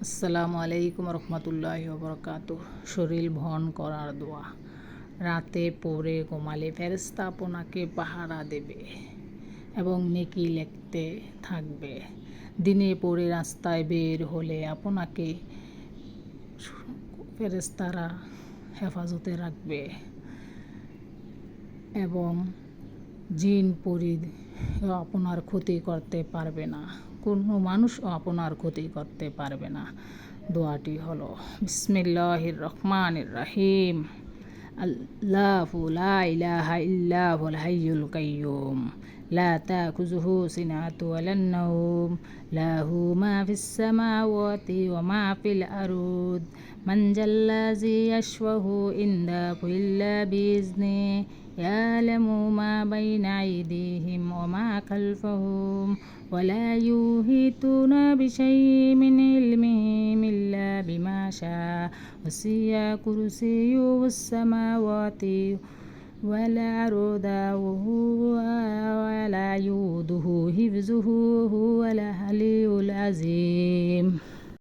আসসালামু আলাইকুম রহমতুল্লাহি ওবরকাতুহ। শরীর ভন করার দোয়া। রাতে পড়ে ঘুমালে ফেরেশতা আপনাকে পাহারা দেবে এবং নেকি লিখতে থাকবে। দিনে পড়ে রাস্তায় বের হলে আপনাকে ফেরেশতারা হেফাজতে রাখবে এবং জিন পরি আপনার ক্ষতি করতে পারবে না। কোনো মানুষও আপনার ক্ষতি করতে পারবে না। দোয়াটি হলো বিসমিল্লাহির রহমানির রহিম। আল্লাহু লা ইলাহা ইল্লা হুয়াল হাইয়ুল কাইয়্যুম লা তাখুযুহু সিনাতু ওয়ালা নাওম লাহু মা ফিস সামাওয়াতি ওয়া মা ফিল আরদ মান জাল্লাযী ইয়াশফাহু ইনদাহু ইল্লা বিইজনিহি ইয়ালামু মা বাইনা আইদিহিম ওয়া মা খালফাহুম ওয়া লা ইউহিতুনা বিশাইইন মিন ইলমিহি ইল্লা বিমা শাআ ওয়াসি'a কুরসিয়্যুহুস সামাওয়াতি ওয়াল আরদা ওয়া লা ইউদুহু হিফযুহু ওয়া হুয়াল আলিয়্যুল আযীম।